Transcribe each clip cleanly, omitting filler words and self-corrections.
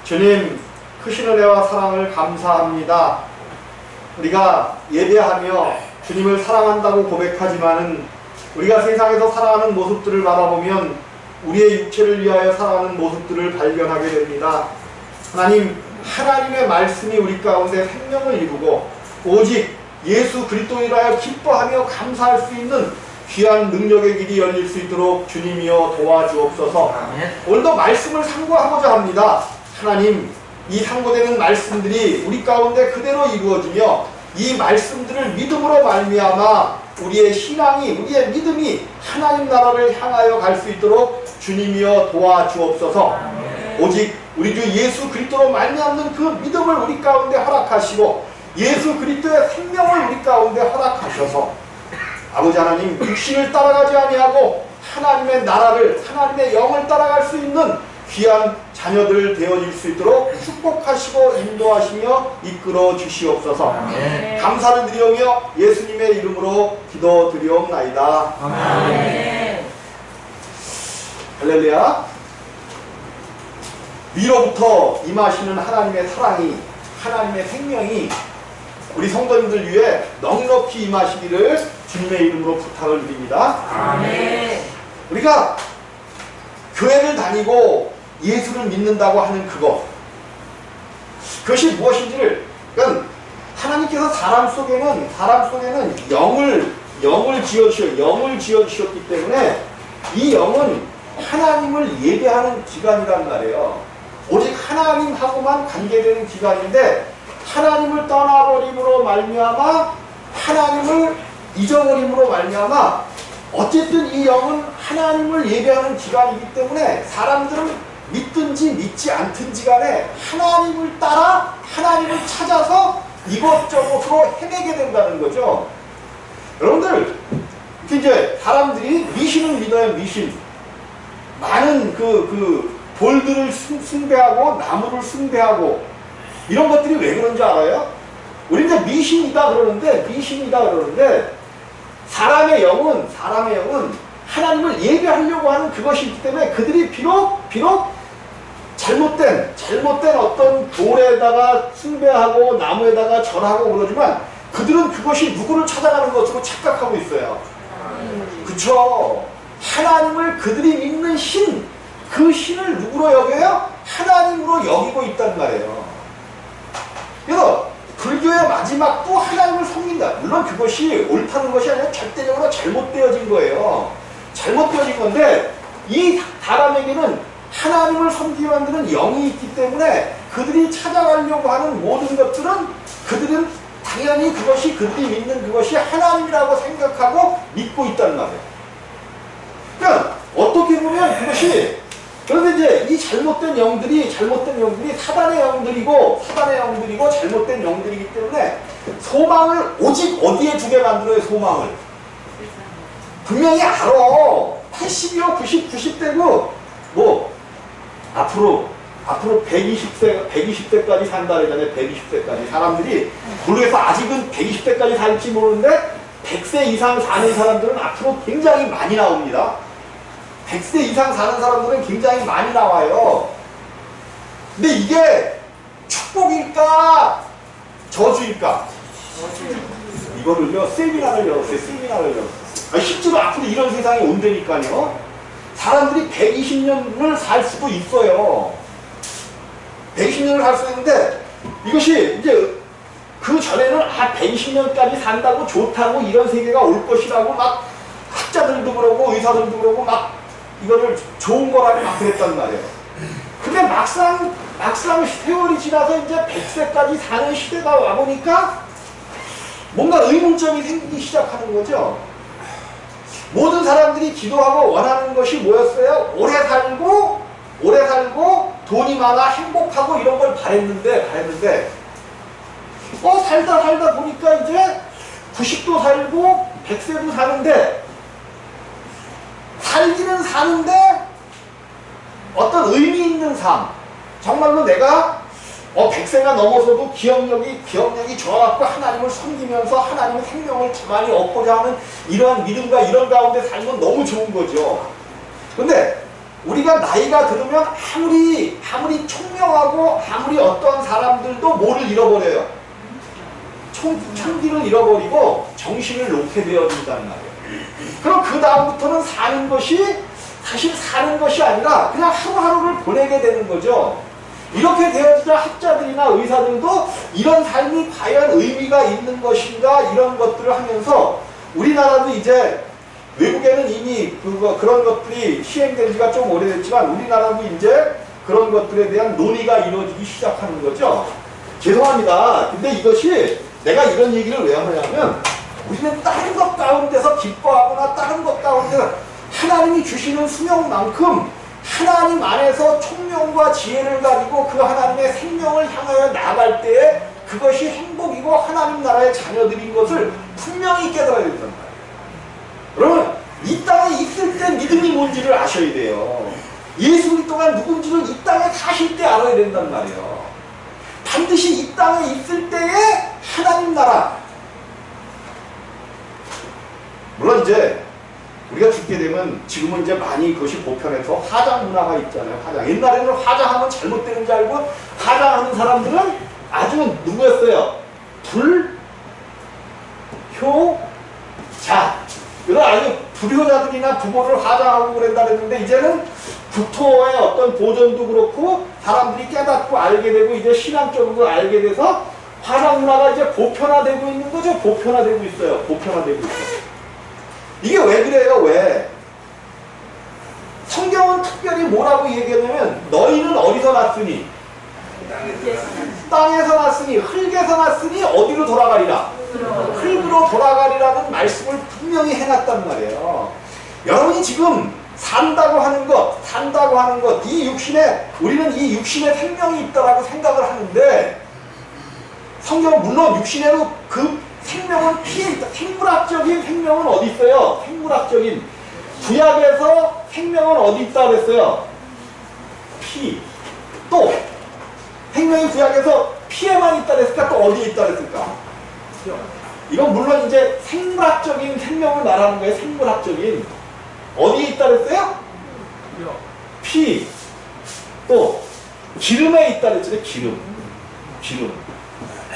주님, 크신 은혜와 사랑을 감사합니다. 우리가 예배하며 주님을 사랑한다고 고백하지만은 우리가 세상에서 살아가는 모습들을 바라보면 우리의 육체를 위하여 살아가는 모습들을 발견하게 됩니다. 하나님, 하나님의 말씀이 우리 가운데 생명을 이루고 오직 예수 그리스도를 하여 기뻐하며 감사할 수 있는 귀한 능력의 길이 열릴 수 있도록 주님이여 도와주옵소서. 오늘도 말씀을 상고하고자 합니다. 하나님, 이 상고되는 말씀들이 우리 가운데 그대로 이루어지며 이 말씀들을 믿음으로 말미암아 우리의 신앙이, 우리의 믿음이 하나님 나라를 향하여 갈 수 있도록 주님이여 도와주옵소서. 오직 우리 주 예수 그리스도로 말미암는 그 믿음을 우리 가운데 허락하시고 예수 그리스도의 생명을 우리 가운데 허락하셔서 아버지 하나님, 육신을 따라가지 아니하고 하나님의 나라를, 하나님의 영을 따라갈 수 있는 귀한 자녀들 되어질 수 있도록 축복하시고 인도하시며 이끌어 주시옵소서. 감사를 드리오며 예수님의 이름으로 기도드리옵나이다. 아멘. 할렐루야. 위로부터 임하시는 하나님의 사랑이, 하나님의 생명이 우리 성도님들 위해 넉넉히 임하시기를 주님의 이름으로 부탁을 드립니다. 아멘. 우리가 교회를 다니고 예수를 믿는다고 하는 그것이 무엇인지를, 그러니까 하나님께서 사람 속에는 영을 지어주셨기 때문에 이 영은 하나님을 예배하는 기관이란 말이에요. 오직 하나님하고만 관계되는 기관인데 하나님을 떠나버림으로 말미암아, 하나님을 잊어버림으로 말미암아 어쨌든 이 영은 하나님을 예배하는 기관이기 때문에 사람들은 믿든지 믿지 않든지 간에 하나님을 따라 하나님을 찾아서 이것저것으로 헤매게 된다는 거죠. 여러분들, 이제 사람들이 미신을 믿어요. 미신. 많은 돌들을 숭배하고 나무를 숭배하고 이런 것들이 왜 그런지 알아요? 우리 이제 미신이다 그러는데 사람의 영은 하나님을 예배하려고 하는 그것이 있기 때문에 그들이 비록 잘못된 어떤 돌에다가 숭배하고 나무에다가 절하고 그러지만 그들은 그것이 누구를 찾아가는 것으로 착각하고 있어요. 그쵸? 하나님을 그들이 믿는 신, 그 신을 누구로 여겨요? 하나님으로 여기고 있단 말이에요. 그래서 불교의 마지막 또 하나님을 섬긴다. 물론 그것이 옳다는 것이 아니라 절대적으로 잘못되어진 거예요. 잘못되어진 건데 이 사람에게는 하나님을 섬기게 만드는 영이 있기 때문에 그들이 찾아가려고 하는 모든 것들은 그들은 당연히 그들이 믿는 그것이 하나님이라고 생각하고 믿고 있다는 말이에요. 그러니까 어떻게 보면 그것이, 그런데 이제 이 잘못된 영들이 사단의 영들이고 잘못된 영들이기 때문에 소망을 오직 어디에 두게 만들어요? 소망을 분명히 알아. 80이요 90대고 앞으로 120세까지 산다 그러잖아요. 120세까지 사람들이 모르겠어. 아직은 120세까지 살지 모르는데 100세 이상 사는 사람들은 앞으로 굉장히 많이 나옵니다. 100세 이상 사는 사람들은 굉장히 많이 나와요. 근데 이게 축복일까 저주일까? 이거를요, 세미나를 열었어요. 실제로 앞으로 이런 세상이 온다니까요. 사람들이 120년을 살 수도 있어요. 120년을 살 수 있는데 이것이 이제 그 전에는 120년까지 산다고 좋다고 이런 세계가 올 것이라고 막 학자들도 그러고 의사들도 그러고 막 이거를 좋은 거라고 막 그랬단 말이에요. 근데 막상 세월이 지나서 이제 100세까지 사는 시대가 와보니까 뭔가 의문점이 생기기 시작하는 거죠. 모든 사람들이 기도하고 원하는 것이 뭐였어요? 오래 살고 돈이 많아 행복하고 이런 걸 바랬는데 살다 보니까 이제 90도 살고 100세도 사는데 살기는 사는데 어떤 의미 있는 삶, 정말로 내가 100세가 넘어서도 기억력이 좋아갖고 하나님을 섬기면서 하나님의 생명을 가만히 얻고자 하는 이러한 믿음과 이런 가운데 살면 너무 좋은 거죠. 근데 우리가 나이가 들으면 아무리 총명하고 아무리 어떤 사람들도 뭐를 잃어버려요? 총기를 잃어버리고 정신을 놓게 되어진다는 말이에요. 그럼 그 다음부터는 사는 것이 사실 사는 것이 아니라 그냥 하루하루를 보내게 되는 거죠. 이렇게 되어지자 학자들이나 의사들도 이런 삶이 과연 의미가 있는 것인가 이런 것들을 하면서 우리나라도 이제 외국에는 이미 그런 것들이 시행된 지가 좀 오래됐지만 우리나라도 이제 그런 것들에 대한 논의가 이루어지기 시작하는 거죠. 죄송합니다. 근데 이것이 내가 이런 얘기를 왜 하냐면 우리는 다른 것 가운데서 기뻐하거나 다른 것 가운데서 하나님이 주시는 수명만큼 하나님 안에서 총명과 지혜를 가지고 그 하나님의 생명을 향하여 나아갈 때에 그것이 행복이고 하나님 나라의 자녀들인 것을 분명히 깨달아야 된단 말이에요. 그러면 이 땅에 있을 때 믿음이 뭔지를 아셔야 돼요. 예수 그리스도가 누군지를 이 땅에 사실 때 알아야 된단 말이에요. 반드시 이 땅에 있을 때에 하나님 나라. 물론 이제 우리가 죽게 되면 지금은 이제 많이 그것이 보편해서 화장 문화가 있잖아요. 화장. 옛날에는 화장하면 잘못되는 줄 알고 화장하는 사람들은 아주 누구였어요? 불효자. 이런 아주 불효자들이나 부모를 화장하고 그랬다 그랬는데 이제는 국토의 어떤 보존도 그렇고 사람들이 깨닫고 알게 되고 이제 신앙적으로 알게 돼서 화장 문화가 이제 보편화되고 있는 거죠. 보편화되고 있어요. 보편화되고 있어요. 이게 왜 그래요? 왜? 성경은 특별히 뭐라고 얘기하냐면 너희는 어디서 났으니? 땅에서 났으니 흙에서 났으니 어디로 돌아가리라? 흙으로 돌아가리라는 말씀을 분명히 해놨단 말이에요. 여러분이 지금 산다고 하는 것, 이 육신에 우리는 이 육신에 생명이 있다라고 생각을 하는데 성경은 물론 육신에도 그 생명은 피에 있다. 생물학적인 생명은 어디 있어요? 생물학적인 구약에서 생명은 어디 있다 그랬어요? 피. 또 생명이 구약에서 피에만 있다 그랬을까? 또 어디에 있다 그랬을까? 이건 물론 이제 생물학적인 생명을 말하는 거예요. 생물학적인 어디에 있다 그랬어요? 피. 또 기름에 있다 그랬죠. 기름.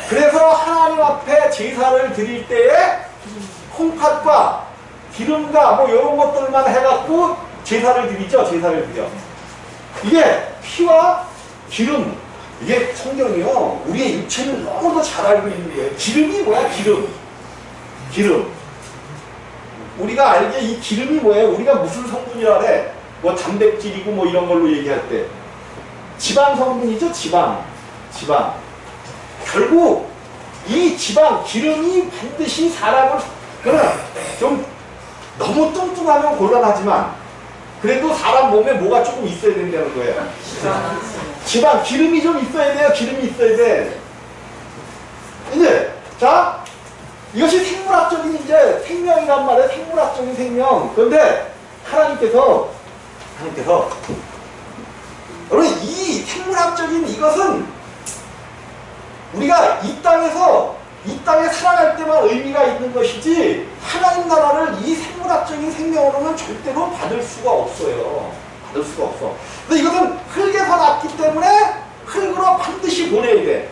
그래서 하나님 앞에 제사를 드릴 때에 콩팥과 기름과 뭐 이런 것들만 해갖고 제사를 드리죠. 제사를 드려. 이게 피와 기름. 이게 성경이요. 우리의 육체를 너무도 잘 알고 있는 거예요. 기름이 뭐야? 기름. 우리가 알기에 이 기름이 뭐예요? 우리가 무슨 성분이라 그래? 뭐 단백질이고 뭐 이런 걸로 얘기할 때. 지방 성분이죠. 지방. 결국 이 지방, 기름이 반드시 사람을 그러나 좀 너무 뚱뚱하면 곤란하지만 그래도 사람 몸에 뭐가 조금 있어야 된다는 거예요. 지방, 기름이 좀 있어야 돼요. 기름이 있어야 돼. 이제 자 이것이 생물학적인 이제 생명이란 말이에요. 생물학적인 생명. 그런데 하나님께서 여러분 이 생물학적인 이것은 우리가 이 땅에 살아갈 때만 의미가 있는 것이지 하나님 나라를 이 생물학적인 생명으로는 절대로 받을 수가 없어요. 근데 이것은 흙에서 났기 때문에 흙으로 반드시 보내야 돼.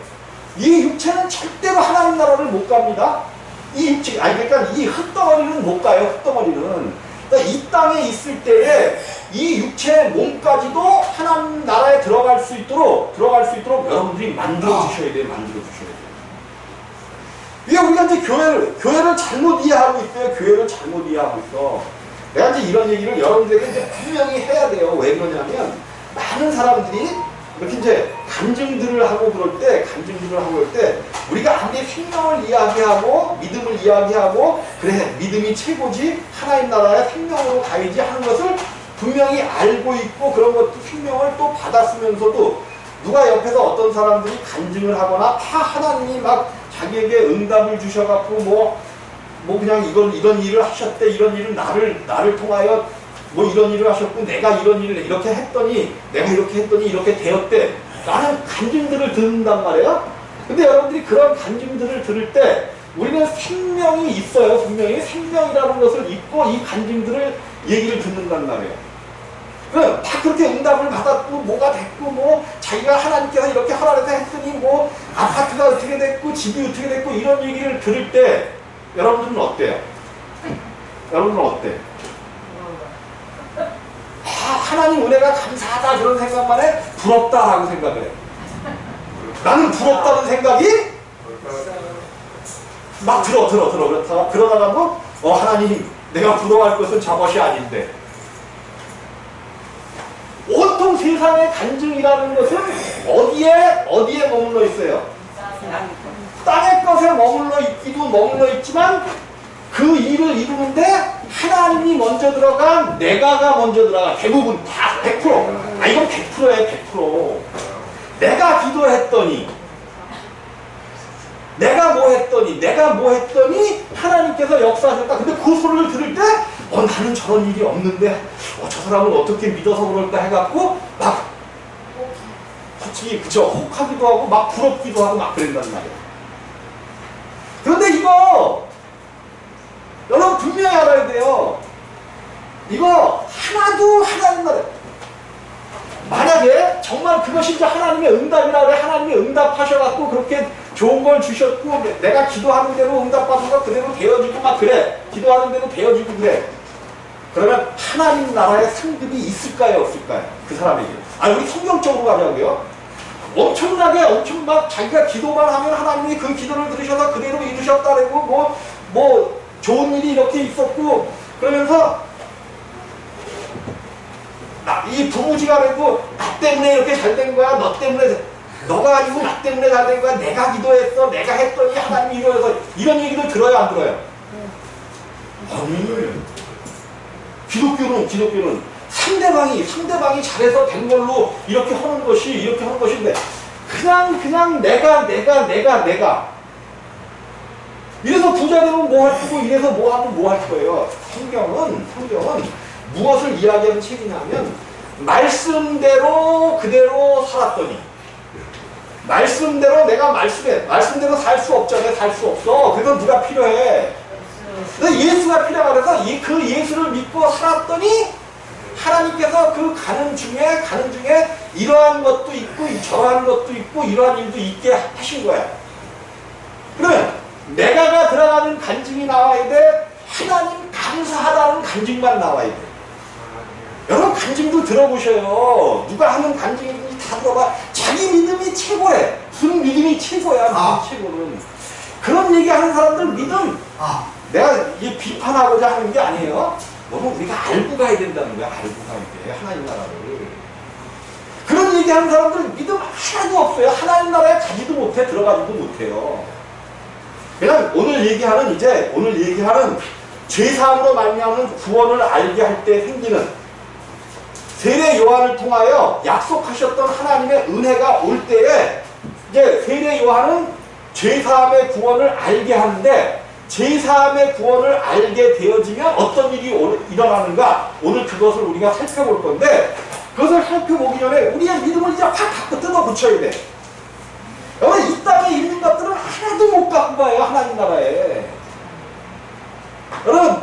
이 육체는 절대로 하나님 나라를 못 갑니다. 그러니까 이 흙덩어리는 못 가요. 흙덩어리는. 그러니까 이 땅에 있을 때에 이 육체의 몸까지도 하나님 나라에 들어갈 수 있도록 여러분들이 만들어 주셔야 돼요. 이게 우리가 이제 교회를 잘못 이해하고 있어요. 교회를 잘못 이해하고 있어. 내가 이제 이런 얘기를 여러분들에게 이제 분명히 해야 돼요. 왜 그러냐면 많은 사람들이 이렇게 이제 간증들을 하고 그럴 때 우리가 아무리 생명을 이야기하고 믿음을 이야기하고 그래 믿음이 최고지 하나님 나라의 생명으로 가야지 하는 것을 분명히 알고 있고 그런 것도 생명을 또 받았으면서도 누가 옆에서 어떤 사람들이 간증을 하거나 다 하나님이 막 자기에게 응답을 주셔갖고 뭐 그냥 이런 일을 하셨대. 이런 일은 나를 통하여 뭐 이런 일을 하셨고 내가 이런 일을 이렇게 했더니 내가 이렇게 했더니 이렇게 되었대. 라는 간증들을 듣는단 말이에요. 근데 여러분들이 그런 간증들을 들을 때 우리는 생명이 있어요. 분명히 생명이라는 것을 잊고 이 간증들을 얘기를 듣는단 말이에요. 다 그렇게 응답을 받았고 뭐가 됐고 뭐 자기가 하나님께서 이렇게 하라고 했더니 뭐 아파트가 어떻게 됐고 집이 어떻게 됐고 이런 얘기를 들을 때 여러분들은 어때요? 여러분들은 어때? 하나님 은혜가 감사하다 그런 생각만 해? 부럽다라고 생각을 해. 나는 부럽다는 생각이 막 들어 그러다가 뭐 하나님 내가 부러워할 것은 저것이 아닌데 온통 세상의 간증이라는 것은 어디에 머물러 있어요? 땅의 것에 머물러 있지만 그 일을 이루는데 하나님이 먼저 들어간 내가가 먼저 들어가. 대부분 다 100%. 이건 100%예요. 100%. 내가 기도했더니 내가 뭐 했더니 하나님께서 역사하셨다. 근데 그 소리를 들을 때 나는 저런 일이 없는데 저 사람을 어떻게 믿어서 그럴까 해갖고 막 솔직히 그쵸 혹하기도 하고 막 부럽기도 하고 막 그런단 말이에요. 그런데 이거 여러분 분명히 알아야 돼요. 이거 하나도 하나님 나라 만약에 정말 그것이 이제 하나님의 응답이라 그래. 하나님이 응답하셔갖고 그렇게 좋은 걸 주셨고 내가 기도하는 대로 응답받아서 그대로 되어지고 막 그래. 기도하는 대로 되어지고 그래. 그러면 하나님 나라의 상급이 있을까요? 없을까요? 그 사람에게. 우리 성경적으로 가자고요. 엄청나게 엄청 막 자기가 기도만 하면 하나님이 그 기도를 들으셔서 그대로 이루셨다라고 뭐 좋은 일이 이렇게 있었고 그러면서 이 부부지간에도 나 때문에 이렇게 잘 된 거야. 너 때문에 너가 아니고 나 때문에 잘 된 거야. 내가 기도했어. 내가 했더니 하나님이 이루어서 이런 얘기를 들어요 안 들어요? 아니 기독교는 상대방이 잘해서 된 걸로 이렇게 하는 것인데 그냥 내가 이래서 부자 되면 뭐 할 거고 이래서 뭐 하면 뭐 할 거예요. 성경은 무엇을 이야기하는 책이냐면 말씀대로 그대로 살았더니 말씀대로 내가 말씀대로 살 수 없잖아요. 살 수 없어. 그래서 누가 필요해? 예수가 필요하다 그래서 그 예수를 믿고 살았더니 하나님께서 그 가는 중에 이러한 것도 있고 저러한 것도 있고 이러한 일도 있게 하신 거야. 그러면 내가가 들어가는 간증이 나와야 돼. 하나님 감사하다는 간증만 나와야 돼. 여러분 간증도 들어보셔요. 누가 하는 간증인지 다 들어봐. 자기 믿음이 최고래. 무슨 믿음이 최고야. 최고는. 그런 얘기하는 사람들 믿음. 내가 이 비판하고자 하는 게 아니에요. 너무 우리가 알고 가야 된다는 거야. 알고 가야 돼. 하나님 나라를. 그런 얘기하는 사람들 믿음 하나도 없어요. 하나님 나라에 가지도 못해. 들어가지도 못해요. 그냥 오늘 얘기하는 죄사함으로 말미암은 구원을 알게 할 때 생기는 세례 요한을 통하여 약속하셨던 하나님의 은혜가 올 때에 이제 세례 요한은 죄사함의 구원을 알게 하는데 죄사함의 구원을 알게 되어지면 어떤 일이 일어나는가 오늘 그것을 우리가 살펴볼 건데 그것을 살펴보기 전에 우리의 믿음을 이제 확 뜯어 붙여야 돼. 여러분 이 땅에 있는 것들은 하나도 못 갖고 가요. 하나님 나라에. 여러분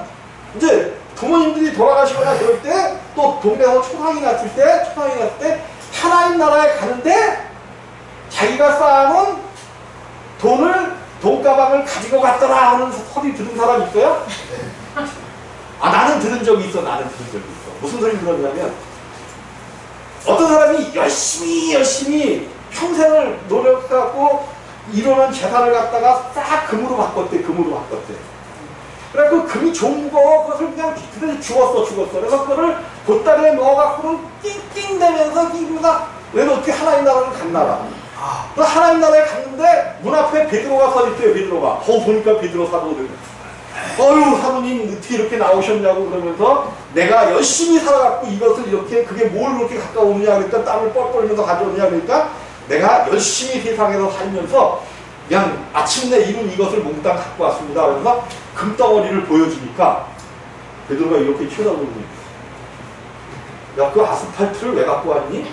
이제 부모님들이 돌아가시거나 그럴 때 또 동네에서 초상이 났을 때 하나님 나라에 가는데 자기가 쌓아놓은 돈가방을 가지고 갔더라 하는 소리 들은 사람 있어요? 나는 들은 적이 있어. 무슨 소리 들었냐면 어떤 사람이 열심히 평생을 노력하고 이루는 재산을 갖다가 싹 금으로 바꿨대. 그래갖고 금이 좋은 거 그것을 그냥 그대로 죽었어. 그래서 그거를 보따리에 넣어갖고는 낑낑대면서 그래도 어떻게 하나님 나라를 갔나봐. 그 하나님 나라에 갔는데 문 앞에 베드로가 서 있대요. 베드로가. 보니까 베드로 사도들. 사도님 어떻게 이렇게 나오셨냐고 그러면서 내가 열심히 살아갖고 이것을 이렇게 그게 뭘 그렇게 가까우느냐 그러니까 땀을 뻘뻘 흘려서 가져오느냐 그러니까 내가 열심히 세상에서 살면서 그냥 아침내 이룬 이것을 몽땅 갖고 왔습니다. 그래서 금덩어리를 보여주니까 베드로가 이렇게 쳐다보는 거예요. 야, 그 아스팔트를 왜 갖고 왔니?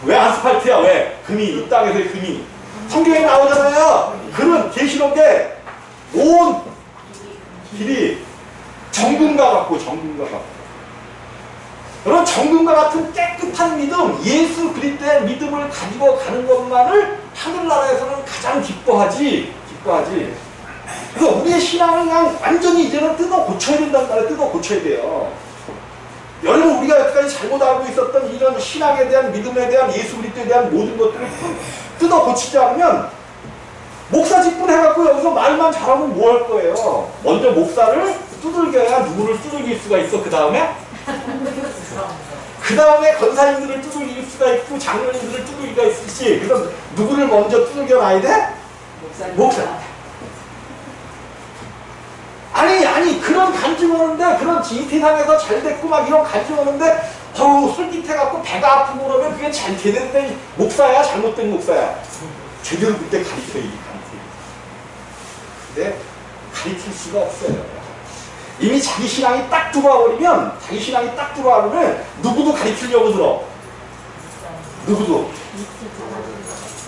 왜 아스팔트야? 왜? 금이, 이 땅에서의 금이. 성경에 나오잖아요. 금은 계시록에 온 길이 정금과 같고. 그런 정금과 같은 깨끗한 믿음, 예수 그리스도의 믿음을 가지고 가는 것만을 하늘나라에서는 가장 기뻐하지. 그래서 우리의 신앙을 그냥 완전히 이제는 뜯어 고쳐야 된다는 말이에요. 뜯어 고쳐야 돼요. 여러분, 우리가 여태까지 잘못 알고 있었던 이런 신앙에 대한, 믿음에 대한, 예수 그리스도에 대한 모든 것들을 뜯어 고치지 않으면 목사 직분 해갖고 여기서 말만 잘하면 뭐 할 거예요? 먼저 목사를 두들겨야 누구를 두들길 수가 있어. 그 다음에 권사님들을 두들길 수가 있고 장로님들을 두들길 수가 있을지. 그래서 누구를 먼저 두들겨 놔야 돼? 목사. 아니 그런 간증 오는데, 그런 이 세상에서 잘 됐고 막 이런 간증 오는데 어우 솔깃해갖고 배가 아프고 그러면 그게 잘 되는데 목사야 잘못된 목사야? 제대로 그때 가르쳐야지. 근데 가르칠 수가 없어요. 이미 자기 신앙이 딱 들어와버리면, 누구도 가르치려고 들어. 누구도.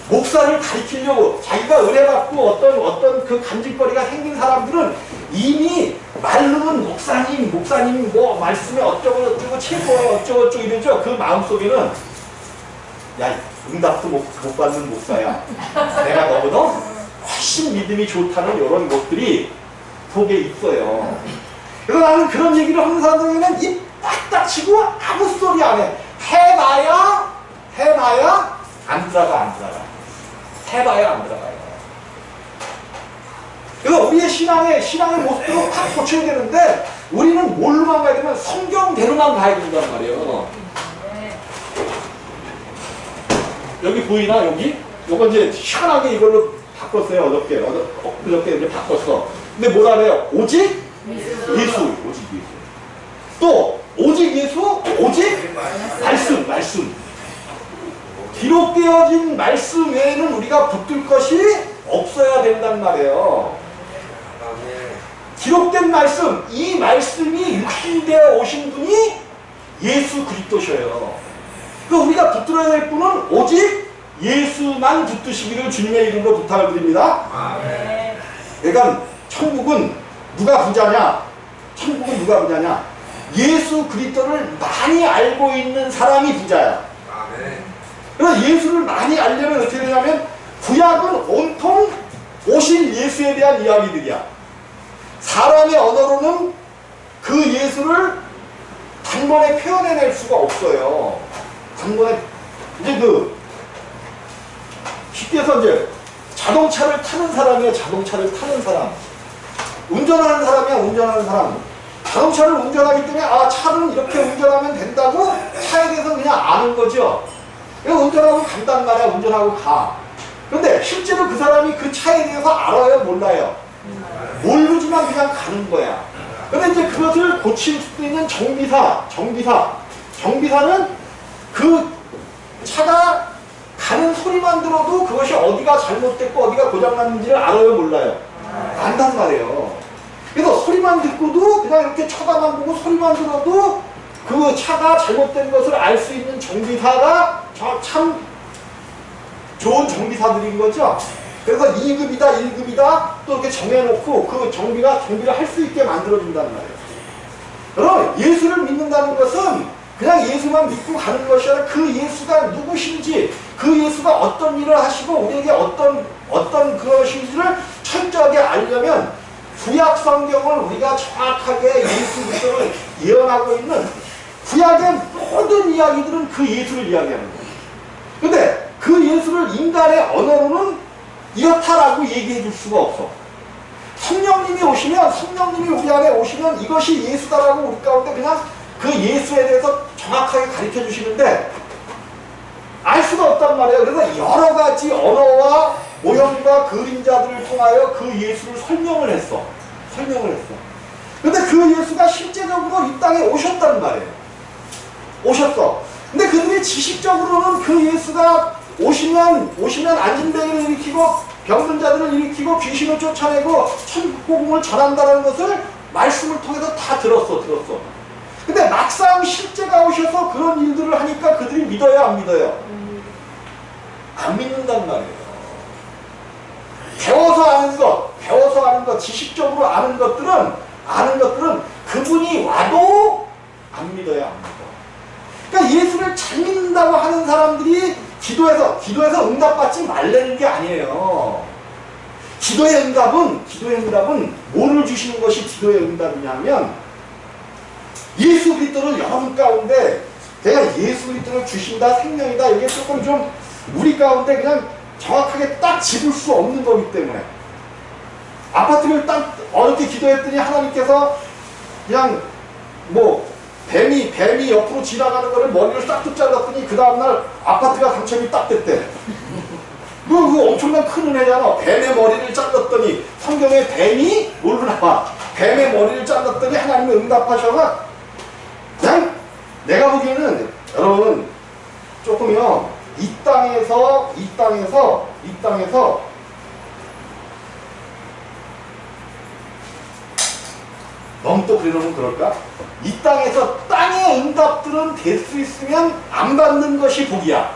목사를 가르치려고 자기가 은혜받고 어떤 그 간증거리가 생긴 사람들은 이미 말로는 목사님 뭐 말씀에 어쩌고 최고에 어쩌고 이러죠. 그 마음속에는 야, 응답도 못 받는 목사야. 내가 너보다 훨씬 믿음이 좋다는 이런 것들이 속에 있어요. 그래서 나는 그런 얘기를 하는 사람들에게는 입 딱 치고 아무 소리 안 해. 해봐야 안 들어가. 해봐야 안 들어가요. 그래서 우리의 신앙의 모습도 확 고쳐야 되는데, 우리는 뭘로만 가야 되면 성경대로만 가야 된단 말이에요. 여기 보이나? 여기? 요거 이제 시원하게 이걸로 바꿨어요. 어저께 이제 바꿨어. 근데 뭐라 그래요? 오직 예수. 또 오직 예수, 오직 말씀. 기록되어진 말씀 외에는 우리가 붙들 것이 없어야 된단 말이에요. 기록된 말씀, 이 말씀이 육신되어 오신 분이 예수 그리스도셔요. 그러니까 우리가 붙들어야 될 분은 오직 예수만 붙드시기를 주님의 이름으로 부탁을 드립니다. 아멘. 그러니까 천국은 누가 부자냐? 예수 그리스도를 많이 알고 있는 사람이 부자야. 아멘. 그래서 예수를 많이 알려면 어떻게 되냐면, 구약은 온통 오신 예수에 대한 이야기들이야. 사람의 언어로는 그 예수를 단번에 표현해낼 수가 없어요. 쉽게 해서 이제 자동차를 타는 사람이야. 운전하는 사람이야. 자동차를 운전하기 때문에 차는 이렇게 운전하면 된다고 차에 대해서 그냥 아는 거죠. 운전하고 간단 말이야. 운전하고 가. 그런데 실제로 그 사람이 그 차에 대해서 알아요? 몰라요? 모르지만 그냥 가는 거야. 그런데 이제 그것을 고칠 수 있는 정비사는 그 차가 가는 소리만 들어도 그것이 어디가 잘못됐고 어디가 고장났는지를 알아요? 몰라요? 안단 말이에요. 그래서 소리만 듣고도 그냥 이렇게 쳐다만 보고 소리만 들어도 그 차가 잘못된 것을 알 수 있는 정비사가 참 좋은 정비사들인 거죠. 그래서 2급이다 1급이다 또 이렇게 정해놓고 그 정비를 할 수 있게 만들어준단 말이에요. 그럼 예수를 믿는다는 것은 그냥 예수만 믿고 가는 것이 아니라 그 예수가 누구신지, 그 예수가 어떤 일을 하시고 우리에게 어떤 그것인지를 철저하게 알려면 구약 성경을 우리가 정확하게 예수 그리스도를 예언하고 있는 구약의 모든 이야기들은 그 예수를 이야기하는 거예요. 근데 그 예수를 인간의 언어로는 이렇다라고 얘기해 줄 수가 없어. 성령님이 우리 안에 오시면 이것이 예수다라고 우리 가운데 그냥 그 예수에 대해서 정확하게 가르쳐 주시는데 알 수가 없단 말이에요. 그래서 여러 가지 언어와 모형과 그림자들을 통하여 그 예수를 설명을 했어. 근데 그 예수가 실제적으로 이 땅에 오셨단 말이에요. 오셨어. 근데 그들이 지식적으로는 그 예수가 오시면 안진뱅이를 일으키고 병든 자들을 일으키고 귀신을 쫓아내고 천국복음을 전한다는 것을 말씀을 통해서 다 들었어. 근데 막상 실제가 오셔서 그런 일들을 하니까 그들이 믿어요, 안 믿어요? 안 믿는단 말이에요. 배워서 아는 것, 지식적으로 아는 것들은 그분이 와도 안 믿어요, 안 믿어. 그러니까 예수를 잘 믿는다고 하는 사람들이 기도해서 응답받지 말라는 게 아니에요. 기도의 응답은 뭐를 주시는 것이 기도의 응답이냐면 예수 그리스도를 여러분 가운데 내가 예수 그리스도를 주신다, 생명이다, 이게 조금 좀 우리 가운데 그냥 정확하게 딱 집을 수 없는 거기 때문에 아파트를 딱 어렵게 기도했더니 하나님께서 그냥 뭐 뱀이 옆으로 지나가는 거를 머리를 싹둑 잘랐더니 그 다음날 아파트가 당첨이 딱 됐대. 그거 엄청난 큰 은혜잖아. 뱀의 머리를 잘랐더니 성경에 뱀이 뭘로 나와? 뱀의 머리를 잘랐더니 하나님이 응답하셔서 그냥 내가 보기에는 여러분 조금요 이 땅에서 너무 또 그러면 그럴까? 이 땅에서 땅의 응답들은 될 수 있으면 안 받는 것이 복이야.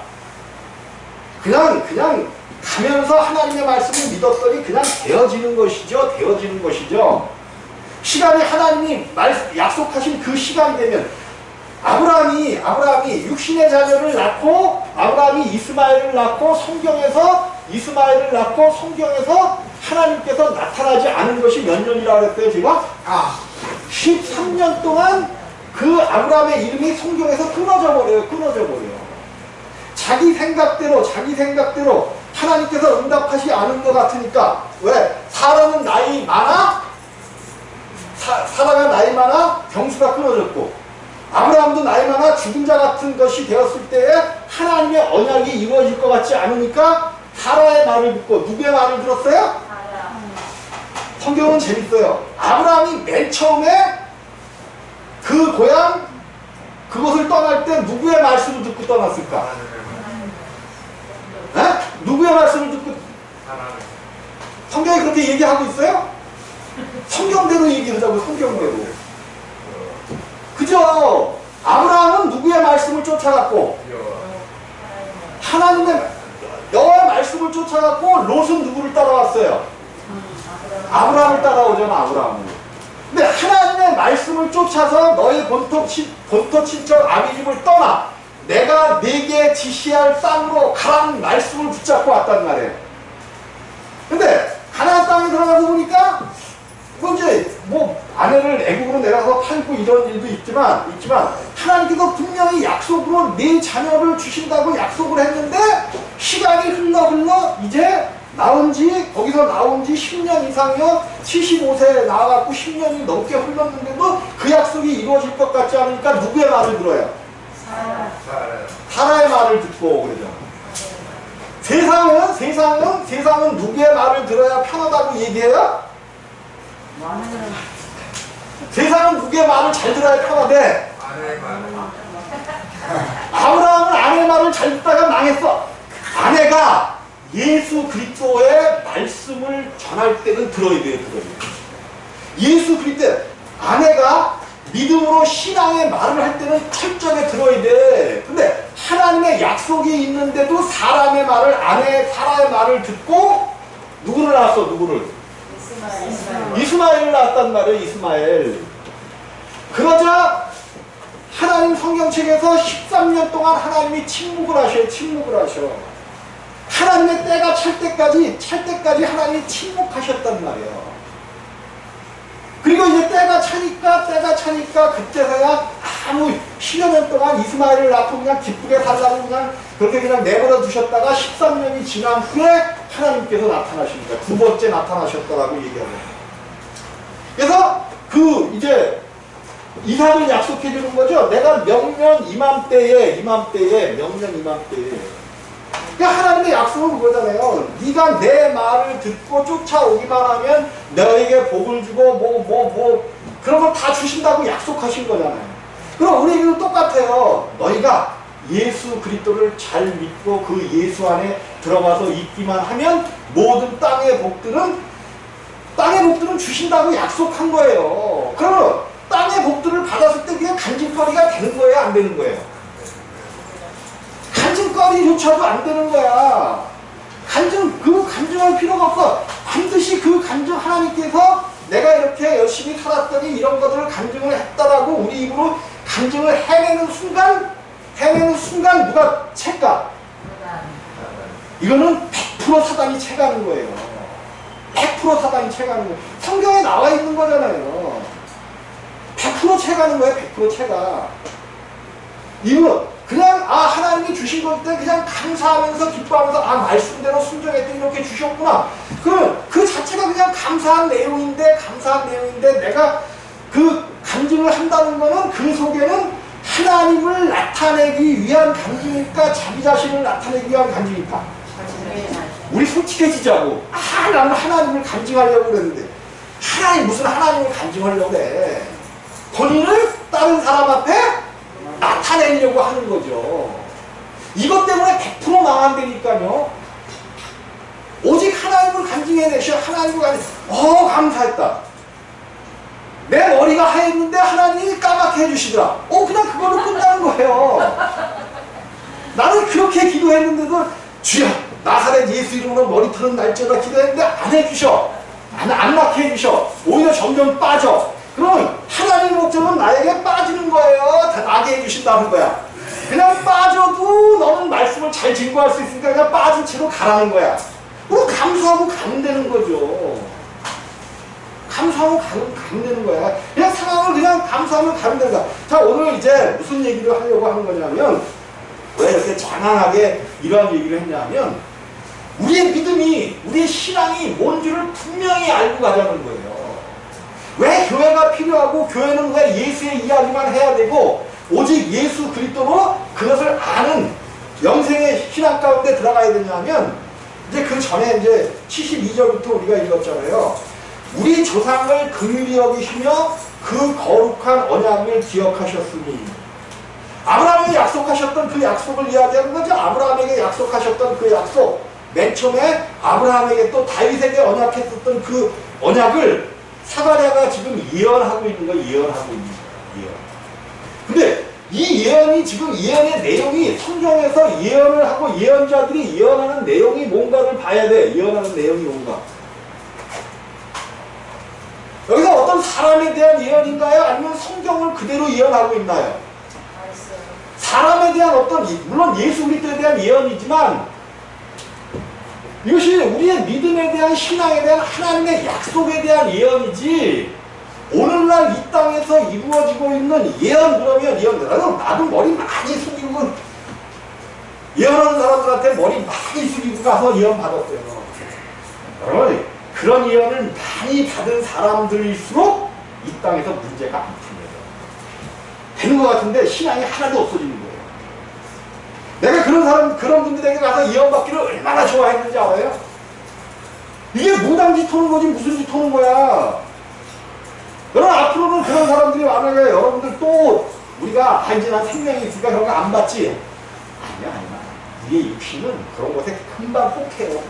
그냥 가면서 하나님의 말씀을 믿었더니 그냥 되어지는 것이죠. 시간이 하나님이 약속하신 그 시간이 되면 아브라함이 육신의 자녀를 낳고 아브라함이 이스마엘을 낳고 성경에서 하나님께서 나타나지 않은 것이 몇 년이라고 그랬어요 제가? 13년 동안 그 아브라함의 이름이 성경에서 끊어져 버려요. 자기 생각대로 하나님께서 응답하지 않은 것 같으니까. 왜? 사람은 나이 많아 병수가 끊어졌고 아브라함도 나이 많아 죽은 자 같은 것이 되었을 때에 하나님의 언약이 이루어질 것 같지 않으니까 사라의 말을 듣고 누구의 말을 들었어요? 성경은 재밌어요. 아브라함이 맨 처음에 그 고향 그곳을 떠날 때 누구의 말씀을 듣고 떠났을까? 에? 누구의 말씀을 듣고? 성경이 그렇게 얘기하고 있어요? 성경대로 얘기하자고. 성경대로. 그죠? 아브라함은 누구의 말씀을 쫓아갔고 하나님의 여호와의 말씀을 쫓아갔고 롯은 누구를 따라왔어요? 아브라함을 따라오잖아. 아브라함은. 근데 하나님의 말씀을 쫓아서 너의 본토 친척 아비집을 떠나 내가 네게 지시할 땅으로 가라는 말씀을 붙잡고 왔단 말이에요. 근데 가나안 땅에 들어가서 보니까 이제 뭐 아내를 애국으로 내려가서 팔고 이런 일도 있지만 하나님께서 분명히 약속으로 네 자녀를 주신다고 약속을 했는데 시간이 흘러 이제 거기서 나온 지 10년 이상이요. 75세에 나와갖고 10년이 넘게 흘렀는데도 그 약속이 이루어질 것 같지 않으니까 누구의 말을 들어요? 사라의 말을 듣고 그러죠. 세상은 누구의 말을 들어야 편하다고 얘기해요? 세상은 누구의 말을 잘 들어야 편하대? 아브라함은 아내의 말을 잘 듣다가 망했어. 아내가 예수 그리스도의 말씀을 전할 때는 들어야 돼요. 예수 그리스도 아내가 믿음으로 신앙의 말을 할 때는 철저하게 들어야 돼. 근데 하나님의 약속이 있는데도 사람의 말을 사라의 말을 듣고 누구를 낳았어? 이스마엘을 낳았단 말이에요. 이스마엘. 그러자 하나님 성경책에서 13년 동안 하나님이 침묵을 하셔. 하나님의 때가 찰 때까지 하나님이 침묵하셨단 말이에요. 그리고 이제 때가 차니까 그때서야 아무 10여 년 동안 이스마엘을 낳고 그냥 기쁘게 살라고 그렇게 내버려 두셨다가 13년이 지난 후에 하나님께서 나타나시니까 두 번째 나타나셨다라고 얘기하는. 그래서 이제 이삭을 약속해 주는 거죠. 내가 명년 이맘때에 그러니까 하나님의 약속은 그거잖아요. 네가 내 말을 듣고 쫓아오기만 하면 너에게 복을 주고 그런 걸 다 주신다고 약속하신 거잖아요. 그럼 우리에게도 똑같아요. 너희가 예수 그리스도를 잘 믿고 그 예수 안에 들어가서 있기만 하면 모든 땅의 복들은 주신다고 약속한 거예요. 그러면 땅의 복들을 받았을 때 그게 간증거리가 되는 거예요? 안 되는 거예요? 간증거리조차도 안 되는 거야. 간증할 필요가 없어. 반드시 그 간증 하나님께서 내가 이렇게 열심히 살았더니 이런 것들을 간증을 했다라고 우리 입으로 간증을 해내는 순간 헤매는 순간 누가 챌까? 이거는 100% 사단이 채가는 거예요. 100% 사단이 채가는 거예요. 성경에 나와 있는 거잖아요. 100% 채가는 거예요. 100% 채가. 이거 그냥 하나님이 주신 것 때 그냥 감사하면서 기뻐하면서 말씀대로 순종했더니 이렇게 주셨구나. 그러면 그 자체가 그냥 감사한 내용인데 내가 그 간증을 한다는 거는 그 속에는 하나님을 나타내기 위한 간증일까 자기 자신을 나타내기 위한 간증일까? 우리 솔직해지자고. 나는 하나님을 간증하려고 그랬는데 무슨 하나님을 간증하려고 그래. 본인을 다른 사람 앞에 나타내려고 하는 거죠. 이것 때문에 100% 망한다니까요. 오직 하나님을 간증해내셔. 하나님을 감사했다. 내 머리가 하얘는데 하나님이 까맣게 해주시더라. 그냥 그걸로 끝나는 거예요. 나는 그렇게 기도했는데도 주여 나사렛 예수 이름으로 머리털은 날짜다 기도했는데 안 해주셔. 안 낫게 해주셔. 오히려 점점 빠져. 그럼 하나님 목적은 나에게 빠지는 거예요. 다 나게 해주신다는 거야. 그냥 빠져도 너는 말씀을 잘 증거할 수 있으니까 그냥 빠진 채로 가라는 거야. 감수하고 가면 되는 거죠. 감수하고 가면 되는 거야. 그냥 상황을 그냥 감수하면 가면 되는 거야. 자, 오늘 이제 무슨 얘기를 하려고 하는 거냐면, 왜 이렇게 장황하게 이러한 얘기를 했냐면, 우리의 믿음이, 우리의 신앙이 뭔지를 분명히 알고 가자는 거예요. 왜 교회가 필요하고, 교회는 왜 예수의 이야기만 해야 되고, 오직 예수 그리스도로 그것을 아는 영생의 신앙 가운데 들어가야 되냐면, 이제 그 전에 이제 72절부터 우리가 읽었잖아요. 우리 조상을 긍휼히 여기시며 그 거룩한 언약을 기억하셨으니. 아브라함에게 약속하셨던 그 약속을 이야기하는 거죠. 아브라함에게 약속하셨던 그 약속. 맨 처음에 아브라함에게 또 다윗에게 언약했었던 그 언약을 사가랴가 지금 예언하고 있는 거예요. 예언하고 있는 거예요. 예언. 근데 이 예언이 지금 예언의 내용이 성경에서 예언을 하고 예언자들이 예언하는 내용이 뭔가를 봐야 돼. 예언하는 내용이 뭔가. 여기서 어떤 사람에 대한 예언인가요? 아니면 성경을 그대로 예언하고 있나요? 사람에 대한 물론 예수 그리스도에 대한 예언이지만 이것이 우리의 믿음에 대한 신앙에 대한 하나님의 약속에 대한 예언이지 오늘날 이 땅에서 이루어지고 있는 예언 그러면 예언 나도 머리 많이 숙이고 예언하는 사람들한테 머리 많이 숙이고 가서 예언 받았어요. 여러분 그런 예언을 많이 받은 사람들일수록 이 땅에서 문제가 안 풀려요. 되는 것 같은데 신앙이 하나도 없어지는 거예요. 내가 그런 분들에게 가서 예언 받기를 얼마나 좋아했는지 알아요? 이게 무당짓 하는 거지 무슨 짓 하는 거야. 여러분 앞으로는 그런 사람들이 많아요. 여러분들 또 우리가 이제 난 생명이 있으니까 그런 거 안 받지? 아니야. 우리의 육신은 그런 것에 금방 혹해요.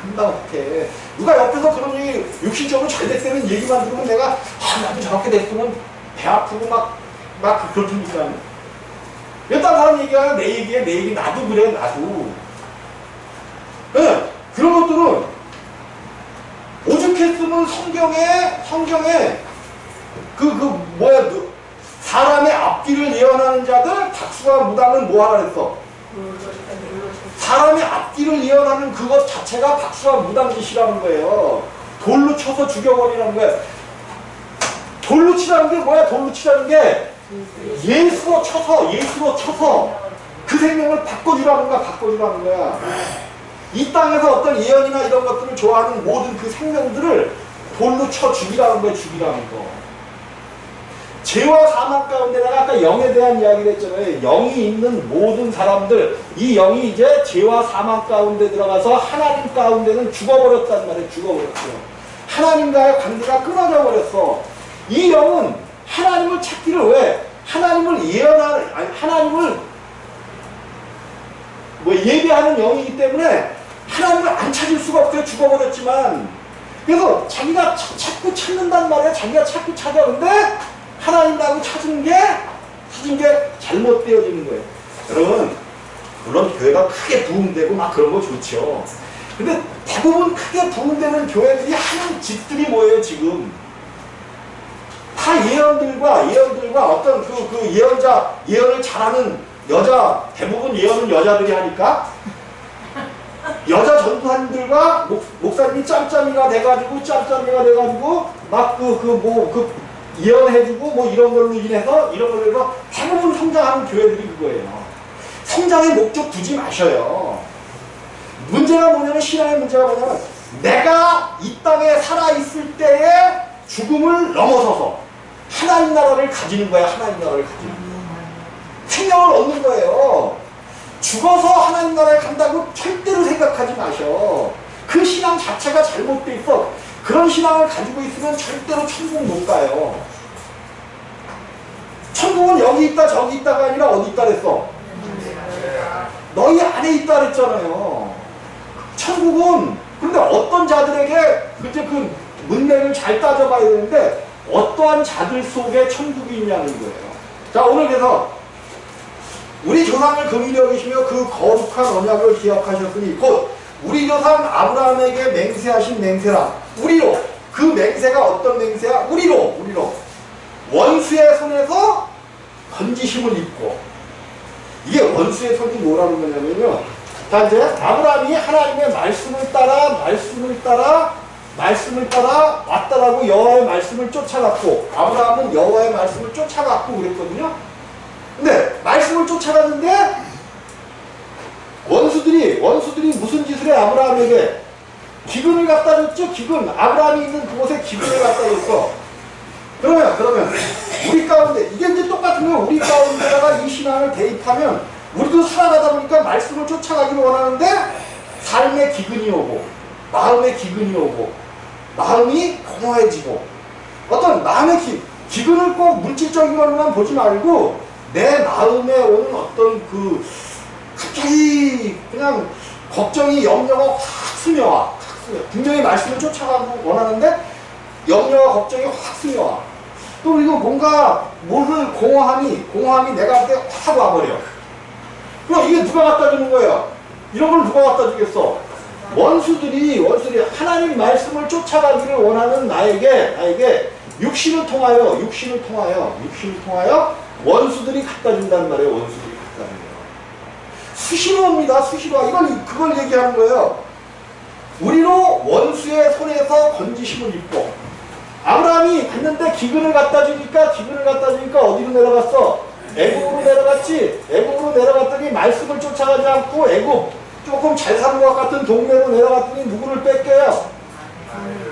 금방 혹해. 누가 옆에서 그런 얘기 육신적으로 잘 됐다는 얘기만 들으면 내가 나도 저렇게 됐으면 배 아프고 막 그렇습니까? 일단 사람 얘기하면 내 얘기 나도 그래 나도. 네, 그런 것들은 오죽했으면 성경에 사람의 앞길을 예언하는 자들 박수와 무당은 뭐하라 그랬어? 사람의 앞길을 예언하는 그것 자체가 박수와 무당짓이라는 거예요. 돌로 쳐서 죽여버리는 거예요. 돌로 치라는 게 뭐야? 돌로 치라는 게 예수로 쳐서 그 생명을 바꿔주라는 거야. 이 땅에서 어떤 예언이나 이런 것들을 좋아하는 모든 그 생명들을 돌로 쳐 죽이라는 거예요. 죄와 사망 가운데 내가 아까 영에 대한 이야기를 했잖아요. 영이 있는 모든 사람들 이 영이 이제 죄와 사망 가운데 들어가서 하나님 가운데는 죽어버렸단 말이에요. 죽어버렸어요. 하나님과의 관계가 끊어져 버렸어. 이 영은 하나님을 찾기를 왜? 하나님을 예배하는 영이기 때문에 하나님을 안 찾을 수가 없어요. 죽어버렸지만. 그래서 자기가 자꾸 찾는단 말이에요. 자기가 자꾸 찾아. 근데 하나님하고 찾은 게 잘못되어지는 거예요. 여러분, 물론 교회가 크게 부흥되고 막 그런 거 좋죠. 근데 대부분 크게 부흥되는 교회들이 하는 짓들이 뭐예요, 지금? 다 예언들과 어떤 그 예언을 잘하는 대부분 예언은 여자들이 하니까 여자 전도사님들과 목사님이 짬짬이가 돼가지고 막 예언해주고 뭐 이런 걸로 인해서 대부분 성장하는 교회들이 그거예요. 성장의 목적 두지 마셔요. 문제가 뭐냐면, 신앙의 문제가 뭐냐면, 내가 이 땅에 살아있을 때의 죽음을 넘어서서 하나님 나라를 가지는 거야. 하나님 나라를 가지는 거야. 생명을 얻는 거예요. 죽어서 하나님 나라에 간다고 절대로 생각하지 마셔. 그 신앙 자체가 잘못돼 있어. 그런 신앙을 가지고 있으면 절대로 천국 못 가요. 천국은 여기 있다 저기 있다가 아니라 어디 있다 그랬어? 너희 안에 있다 그랬잖아요. 천국은, 근데 어떤 자들에게 그때 그 문맥을 잘 따져봐야 되는데, 어떠한 자들 속에 천국이 있냐는 거예요. 자, 오늘 그래서 우리 조상을 긍휼히 여기시며 그 거룩한 언약을 기억하셨으니 곧 우리 조상 아브라함에게 맹세하신 맹세라. 우리로, 그 맹세가 어떤 맹세야? 우리로 원수의 손에서 건지심을 입고. 이게 원수의 손이 뭐라는 거냐면요, 자, 이제 아브라함이 하나님의 말씀을 따라 왔다라고 여호와의 말씀을 쫓아갔고, 아브라함은 여호와의 말씀을 쫓아갔고 그랬거든요. 근데 말씀을 쫓아갔는데 원수들이 무슨 짓을 해? 아브라함에게 기근을 갖다 줬죠. 기근. 아브라함이 있는 그곳에 기근을 갖다 줬어. 그러면 우리 가운데, 이게 이제 똑같은 거, 우리 가운데다가 이 신앙을 대입하면 우리도 살아가다 보니까 말씀을 쫓아가기를 원하는데 삶의 기근이 오고 마음의 기근이 오고 마음이 공허해지고, 어떤 마음의 기근을 꼭 물질적인 걸로만 보지 말고 내 마음에 오는 어떤 갑자기 그냥 걱정이, 염려가 확 스며와. 분명히 말씀을 쫓아가고 원하는데 염려와 걱정이 확 스며와. 또 그리고 뭔가 모를 공허함이 내가 한테 확 와버려. 그럼 이게 누가 갖다 주는 거예요? 이런 걸 누가 갖다 주겠어? 원수들이 하나님 말씀을 쫓아가기를 원하는 나에게 육신을 통하여 원수들이 갖다 준다는 말이에요. 원수들이 갖다 주는 거예요. 수시로 옵니다. 수시로. 그걸 얘기하는 거예요. 우리로 원수의 손에서 건지심을 입고. 아브라함이 갔는데 기근을 갖다 주니까 어디로 내려갔어? 애굽으로 내려갔지. 애굽으로 내려갔더니 말씀을 쫓아가지 않고 애굽 조금 잘 사는 것 같은 동네로 내려갔더니 누구를 뺏겨요?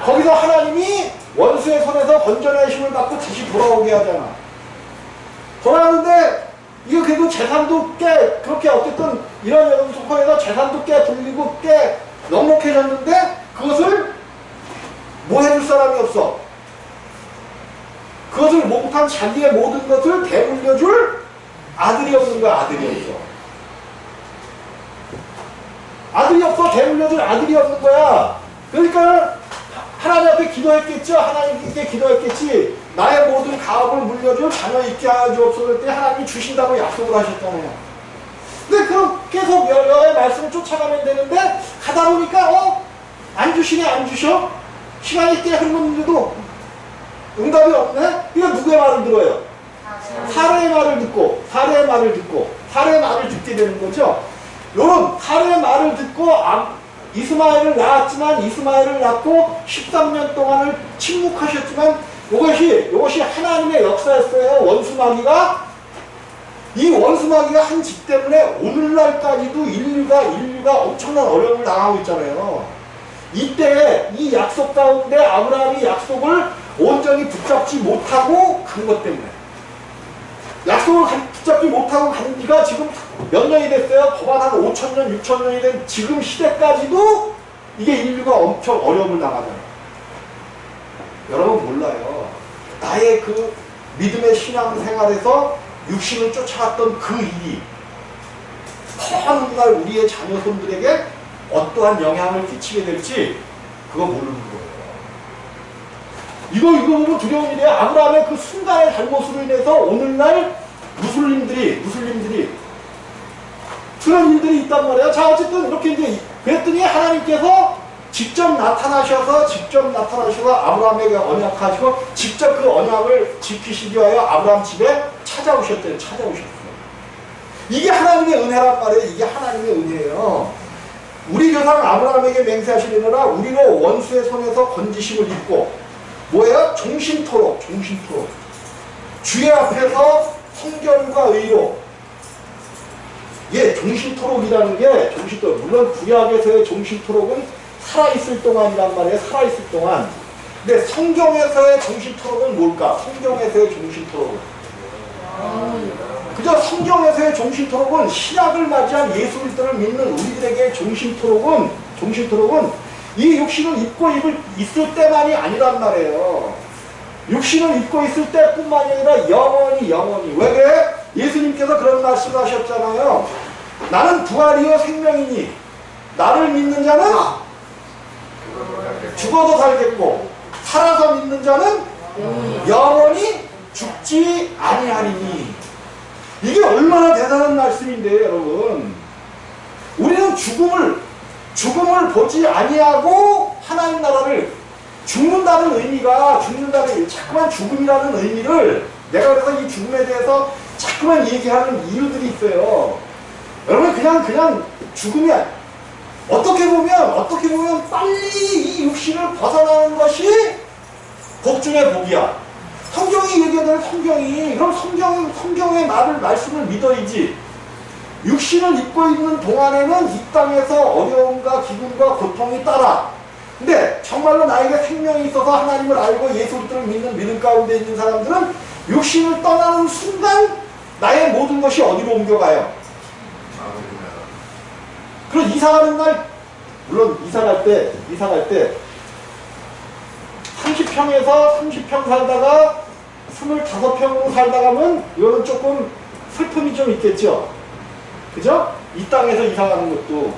거기서 하나님이 원수의 손에서 건져내심을 받고 다시 돌아오게 하잖아. 돌아왔는데 이거 그래도 재산도 꽤 그렇게 어쨌든 이런 속에서 재산도 꽤 불리고 꽤 넉넉해졌는데 그것을 뭐 해줄 사람이 없어. 그것을 못한 자기의 모든 것을 되물려줄 아들이 없는 거야. 아들이 없어. 되물려줄 아들이 없는 거야. 그러니까 하나님 앞에 기도했겠죠. 하나님께 기도했겠지. 나의 모든 가업을 물려줄 자녀 있게 하여 주옵소서 할 때 하나님이 주신다고 약속을 하셨잖아요. 근데 그럼 계속 여호와의 말씀을 쫓아가면 되는데 가다 보니까 안 주셔? 시간이 꽤 흘렀는데도 응답이 없네? 이거 누구의 말을 들어요? 사례의 말을 듣고 사례의 말을 듣게 되는 거죠. 요런 사례의 말을 듣고 이스마엘을 낳았지만 이스마엘을 낳고 13년 동안을 침묵하셨지만 이것이 하나님의 역사였어요. 이 원수마귀가 한 짓 때문에 오늘날까지도 인류가 엄청난 어려움을 당하고 있잖아요. 이때 이 약속 가운데 아브라함이 약속을 온전히 붙잡지 못하고 간 것 때문에, 약속을 붙잡지 못하고 간 지가 지금 몇 년이 됐어요? 거반 한 5,000년, 6,000년이 된 지금 시대까지도 이게 인류가 엄청 어려움을 당하잖아요. 여러분 몰라요. 나의 그 믿음의 신앙생활에서 육신을 쫓아갔던 그 일이 먼 날 우리의 자녀손들에게 어떠한 영향을 끼치게 될지 그거 모르는 거예요. 이거 보면 두려운 일이에요. 아브라함의 그 순간의 잘못으로 인해서 오늘날 무슬림들이 그런 일들이 있단 말이에요. 자, 어쨌든 이렇게 이제 그랬더니 하나님께서 직접 나타나셔서 아브라함에게 언약하시고 직접 그 언약을 지키시기 위하여 아브라함 집에 찾아오셨어요. 이게 하나님의 은혜란 말이에요. 이게 하나님의 은혜예요. 우리 조상 아브라함에게 맹세하시느라 우리로 원수의 손에서 건지심을 입고 뭐예요? 종신토록 주의 앞에서 성결과 의로. 예, 종신토록이라는 게 종신토록. 물론 구약에서의 종신토록은 살아있을 동안이란 말이에요. 살아있을 동안. 근데 성경에서의 종신토록은 뭘까? 성경에서의 종신토록은 그저 성경에서의 종신토록은 신약을 맞이한 예수 그리스도를 믿는 우리들에게 종신토록은 이 육신을 입고 있을 때만이 아니란 말이에요. 육신을 입고 있을 때뿐만이 아니라 영원히. 왜 그래? 예수님께서 그런 말씀을 하셨잖아요. 나는 부활이요 생명이니 나를 믿는 자는 죽어도 살겠고 살아서 믿는 자는 영원히 죽지 아니하리니. 이게 얼마나 대단한 말씀인데요, 여러분. 우리는 죽음을 보지 아니하고 하나님 나라를 죽는다는 의미가 자꾸만 죽음이라는 의미를 내가 그래서 이 죽음에 대해서 자꾸만 얘기하는 이유들이 있어요. 여러분 그냥 죽음이 어떻게 보면 빨리 이 육신을 벗어나는 것이 복 중의 복이야. 성경이 얘기하는 그럼 성경의 말씀을 믿어야지. 육신을 입고 있는 동안에는 이 땅에서 어려움과 기근과 고통이 따라. 근데 정말로 나에게 생명이 있어서 하나님을 알고 예수 그리스도를 믿는 믿음 가운데 있는 사람들은 육신을 떠나는 순간 나의 모든 것이 어디로 옮겨가요? 그럼 이사가는 날, 물론 이사갈 때 30평에서 30평 살다가 25평으로 살다 가면 이거는 조금 슬픔이 좀 있겠죠. 그죠? 이 땅에서 이사가는 것도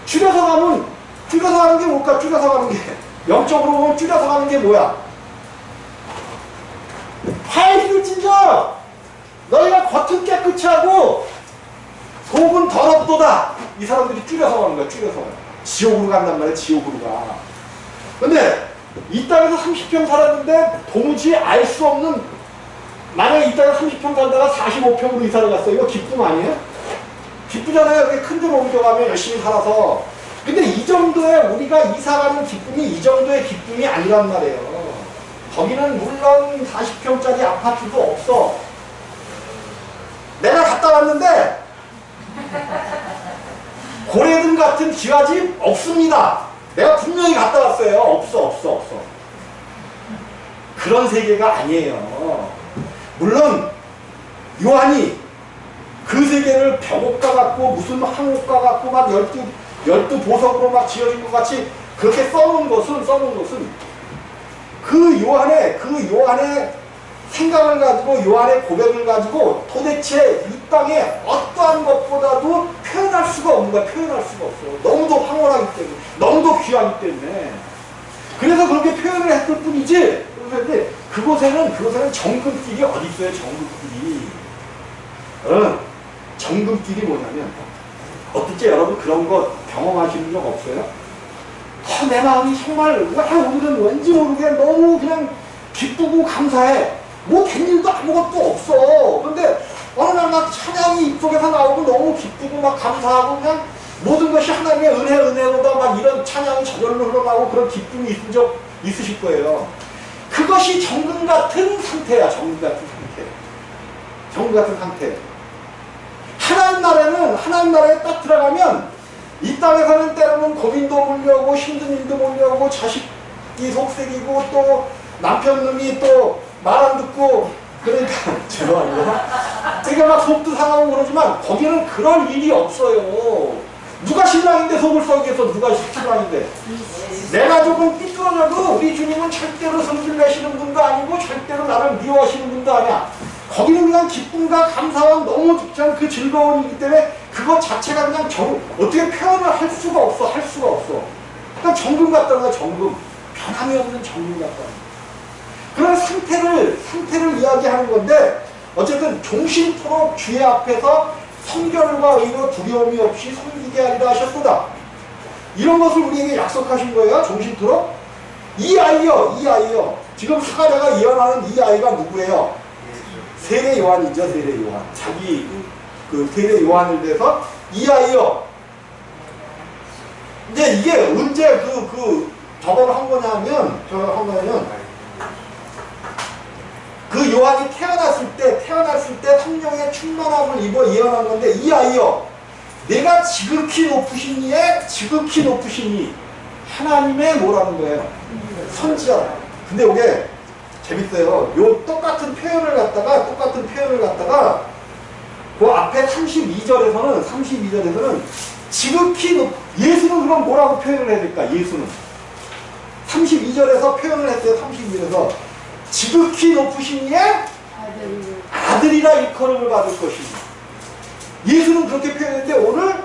줄여서 가는 게 뭘까? 줄여서 가는 게 영적으로 보면 줄여서 가는 게 뭐야? 파이를 찢어! 너희가 겉은 깨끗이 하고 속은 더럽도다. 이 사람들이 줄여서 가는 거야. 지옥으로 간단 말이야. 지옥으로 가. 근데 이 땅에서 30평 살았는데 도무지 알 수 없는, 만약에 이 땅에서 30평 살다가 45평으로 이사를 갔어. 이거 기쁨 아니에요? 기쁘잖아요. 이렇게 큰 데로 옮겨가면 열심히 살아서. 근데 이 정도의 우리가 이사가는 기쁨이 이 정도의 기쁨이 아니란 말이에요. 거기는 물론 40평짜리 아파트도 없어. 내가 갔다 왔는데 고래등 같은 기와집 없습니다. 내가 분명히 갔다 왔어요. 없어. 그런 세계가 아니에요. 물론 요한이 그 세계를 벽옥과 같고 무슨 항옥과 같고 막 열두 보석으로 막 지어진 것 같이 그렇게 써놓은 것은 그 요한의 생각을 가지고 요한의 고백을 가지고 도대체 이 땅에 어떠한 것보다도 표현할 수가 없는 거야. 표현할 수가 없어. 너무도 황홀하기 때문에, 너무도 귀하기 때문에. 그래서 그렇게 표현을 했을 뿐이지. 그런데 그곳에는 정금길이 어디 있어요? 정금길이 뭐냐면, 어떻게 여러분 그런 거 경험하시는 적 없어요? 내 마음이 정말 오늘은 왠지 모르게 너무 그냥 기쁘고 감사해. 뭐 된 일도 아무것도 없어. 근데 어느 날 막 찬양이 입속에서 나오고 너무 기쁘고 막 감사하고 그냥 모든 것이 하나님의 은혜로다 막 이런 찬양이 저절로 흘러나오고 그런 기쁨이 있으실 거예요. 그것이 정금 같은 상태야. 정금 같은 상태. 하나님 나라에 딱 들어가면 이 땅에서는 때로는 고민도 몰려오고 힘든 일도 몰려오고 자식이 속색이고 또 남편놈이 또 말 안 듣고 그러니까 죄송합니다. 그러니까 막 속도 상하고 그러지만 거기는 그럴 일이 없어요. 누가 신랑인데 속을 썩여서 누가 신랑인데. 내가 조금 삐뚤어져도 우리 주님은 절대로 성질 내시는 분도 아니고 절대로 나를 미워하시는 분도 아니야. 거기는 그냥 기쁨과 감사와 너무 그냥 그 즐거움이기 때문에 그것 자체가 그냥 어떻게 표현을 할 수가 없어. 그러니까 정금 같다는 거야. 정금. 변함이 없는 정금 같다. 그런 상태를 이야기하는 건데 어쨌든 종신토록 주의 앞에서 성결과 의로 두려움이 없이 섬기게 하리라 하셨도다. 이런 것을 우리에게 약속하신 거예요. 종신토록. 이 아이요. 지금 사가랴가 예언하는 이 아이가 누구예요? 세례 요한이죠. 세례 요한. 자기 그 세례 요한에 대해서 이하여 이제 이게 언제 저걸 한 거냐면 그 요한이 태어났을 때 성령의 충만함을 입어 예언한 건데 이하여 내가 지극히 높으신 이의 하나님의 뭐라는 거예요? 선지자. 근데 이게 재밌어요. 요 똑같은 표현을 갖다가 그 앞에 32절에서는 지극히 예수는 그럼 뭐라고 표현을 해야 될까? 예수는 32절에서 표현을 했어요. 32절에서 지극히 높으신 이의 아들이라 일컬음을 받을 것이니 예수는 그렇게 표현했는데 오늘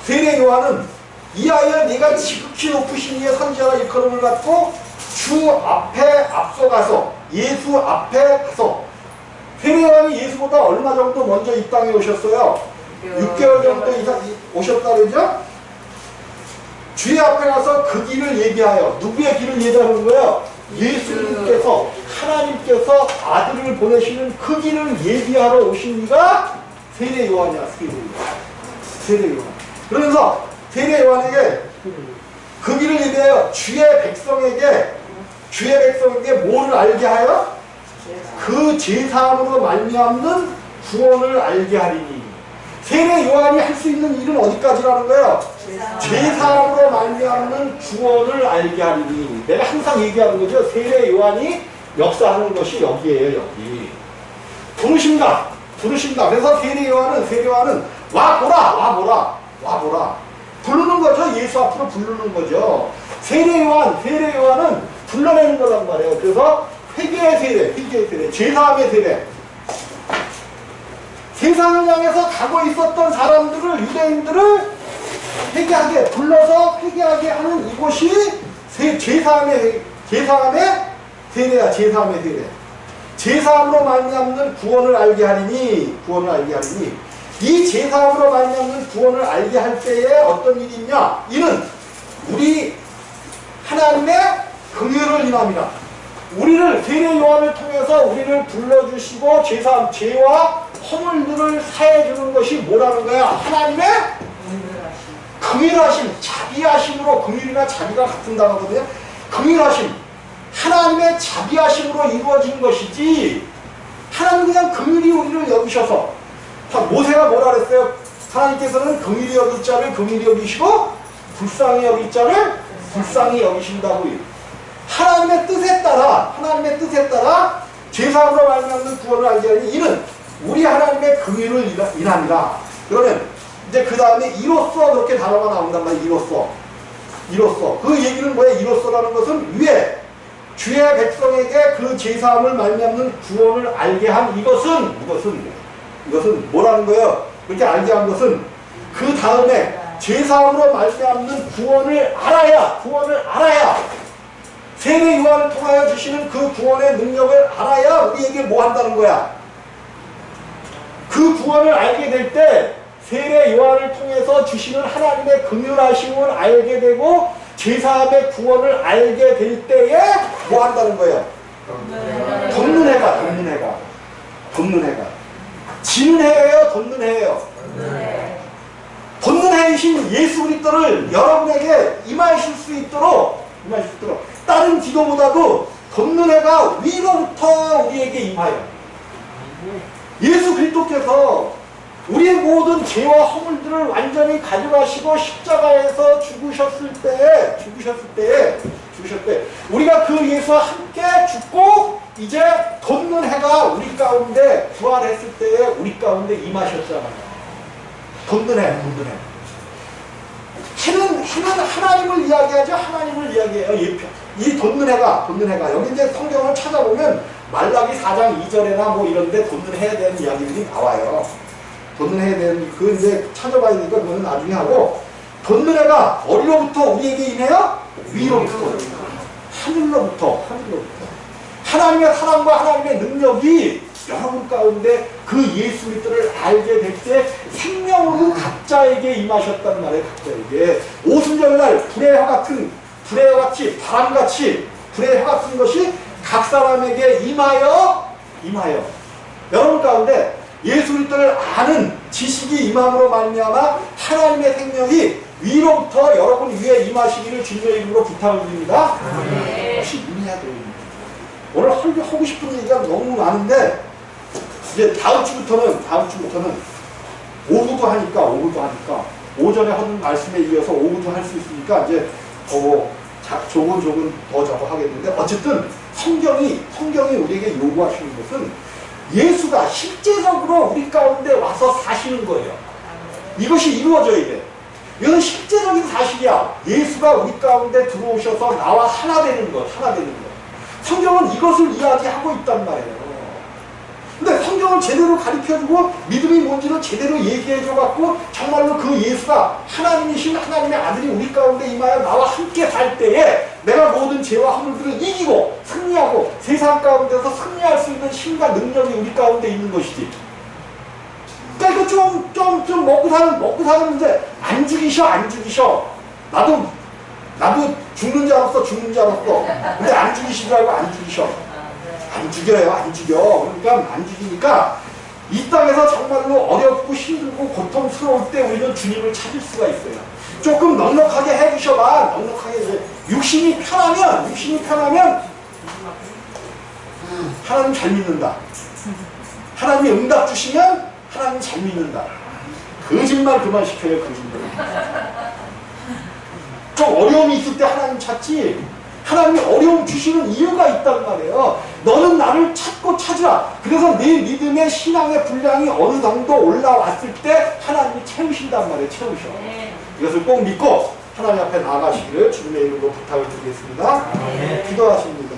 세례 요한은 이하여 네가 지극히 높으신 이의 선지자라 일컬음을 받고 주 앞에 앞서가서 예수 앞에 가서 세례 요한이 예수보다 얼마 정도 먼저 이 땅에 오셨어요? 6개월 정도 이상 오셨다 그러죠? 주의 앞에 가서 그 길을 예비하여 누구의 길을 예비하는 거예요? 예수님께서 하나님께서 아들을 보내시는 그 길을 예비하러 오신 이가 세례 요한이야. 세례 요한. 그러면서 세례 요한에게 그 길을 예비하여 주의 백성에게 뭐를 알게 하여? 그 제사함으로 말미암는 구원을 알게 하리니. 세례 요한이 할 수 있는 일은 어디까지라는 거예요? 제사함으로 말미암는 구원을 알게 하리니. 내가 항상 얘기하는 거죠. 세례 요한이 역사하는 것이 여기에요. 여기. 부르신다. 그래서 세례 요한은 와 보라. 부르는 거죠. 예수 앞으로 부르는 거죠. 세례 요한은 불러내는 거란 말이에요. 그래서 회개의 세례, 제사함의 세례. 세상을 향해서 가고 있었던 사람들을, 유대인들을 불러서 회개하게 하는 이곳이 제사함의 세례야. 제사함의 세례. 제사함으로 말미암는 구원을 알게 하리니. 이 제사함으로 말미암는 구원을 알게 할 때에 어떤 일이 있냐? 이는 우리 하나님의 긍휼을 인함이라. 우리를 세례 요한을 통해서 우리를 불러주시고 죄와 허물들을 사해주는 것이 뭐라는 거야? 하나님의 긍휼하심, 자비하심으로. 긍휼이나 자비가 같은 단어거든요. 긍휼하심, 하나님의 자비하심으로 이루어진 것이지 하나님 그냥 긍휼히 우리를 여기셔서. 모세가 뭐라 그랬어요? 하나님께서는 긍휼히 여길 자를 긍휼히 여기시고 불쌍히 여길 자를 불쌍히 여기신다고요. 하나님의 뜻에 따라 제사함으로 말미암는 구원을 알게 하니 이는 우리 하나님의 긍휼을 인함이라. 그러면 이제 그 다음에 이로써 그렇게 단어가 나온단 말이에요. 이로써. 그 얘기는 뭐예요? 이로써라는 것은 위에 주의 백성에게 그 제사함을 말미암는 구원을 알게 한 이것은 뭐라는 거예요? 그렇게 알게 한 것은 그 다음에 제사함으로 말미암는 구원을 알아야 세례 요한을 통하여 주시는 그 구원의 능력을 알아야 우리에게 뭐 한다는 거야? 그 구원을 알게 될 때 세례 요한을 통해서 주시는 하나님의 긍휼하심을 알게 되고 제사함의 구원을 알게 될 때에 뭐 한다는 거예요? 돋는 해가. 지는 해예요? 돋는 해예요? 돋는 해이신 예수 그리스도를 여러분에게 임하실 수 있도록 다른 기도보다도 돋는 해가 위로부터 우리에게 임하여 예수 그리스도께서 우리의 모든 죄와 허물들을 완전히 가져가시고 십자가에서 죽으셨을 때 우리가 그 예수와 함께 죽고 이제 돋는 해가 우리 가운데 부활했을 때에 우리 가운데 임하셨잖아요. 돋는 해. 해는 하나님을 이야기하죠. 하나님을 이야기해요. 이 돋는 해가 여기 이제 성경을 찾아보면 말라기 4장 2절에나 뭐 이런데 돋는 해에 대한 이야기들이 나와요. 돋는 해에 대한 그 이제 찾아봐야 되니까 그거는 나중에 하고, 돋는 해가 어디로부터 우리에게 임해요? 위로부터. 하늘로부터. 하나님의 사랑과 하나님의 능력이 여러분 가운데 그 예수 그리스도를 알게 될 때 생명으로 각자에게 임하셨단 말이에요. 각자에게. 오순절날 불의 혀같이 바람같이 불의 혀 같은 것이 각 사람에게 임하여 여러분 가운데 예수 그리스도를 아는 지식이 임함으로 말미암아 하나님의 생명이 위로부터 여러분 위에 임하시기를 주님의 이름으로 부탁을 드립니다. 역시 임해야 돼요. 오늘 하고 싶은 얘기가 너무 많은데 이제 다음 주부터는 오후도 하니까 오전에 하는 말씀에 이어서 오후도 할 수 있으니까 이제 조금 더 저거 하겠는데, 어쨌든 성경이 우리에게 요구하시는 것은 예수가 실제적으로 우리 가운데 와서 사시는 거예요. 이것이 이루어져야 돼. 이건 실제적인 사실이야. 예수가 우리 가운데 들어오셔서 나와 하나 되는 것. 성경은 이것을 이야기하고 있단 말이에요. 근데 성경을 제대로 가르쳐주고 믿음이 뭔지를 제대로 얘기해줘갖고 정말로 그 예수가 하나님이신 하나님의 아들이 우리 가운데 임하여 나와 함께 살 때에 내가 모든 죄와 허물들을 이기고 승리하고 세상 가운데서 승리할 수 있는 힘과 능력이 우리 가운데 있는 것이지. 그러니까 이거 좀 먹고 사는 문제. 안 죽이셔. 나도 죽는 줄 알았어. 근데 안 죽이시더라고. 안 죽이셔. 안 죽여. 그러니까 안 죽이니까 이 땅에서 정말로 어렵고 힘들고 고통스러울 때 우리는 주님을 찾을 수가 있어요. 조금 넉넉하게 해주셔봐. 넉넉하게. 육신이 편하면 하나님 잘 믿는다. 하나님이 응답 주시면 하나님 잘 믿는다. 거짓말 그만 시켜요. 거짓말. 좀 어려움이 있을 때 하나님 찾지. 하나님이 어려움 주시는 이유가 있단 말이에요. 너는 나를 찾으라. 그래서 네 믿음의 신앙의 분량이 어느 정도 올라왔을 때 하나님이 채우신단 말이에요. 채우셔. 이것을 꼭 믿고 하나님 앞에 나아가시기를 주님의 이름으로 부탁을 드리겠습니다. 기도하십니다.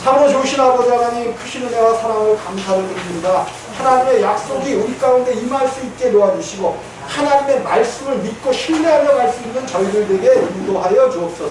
참으로 좋으신 아버지 하나님, 크신 은혜와 사랑을 감사를 드립니다. 하나님의 약속이 우리 가운데 임할 수 있게 도와주시고 하나님의 말씀을 믿고 신뢰하며 갈 수 있는 저희들에게 인도하여 주옵소서.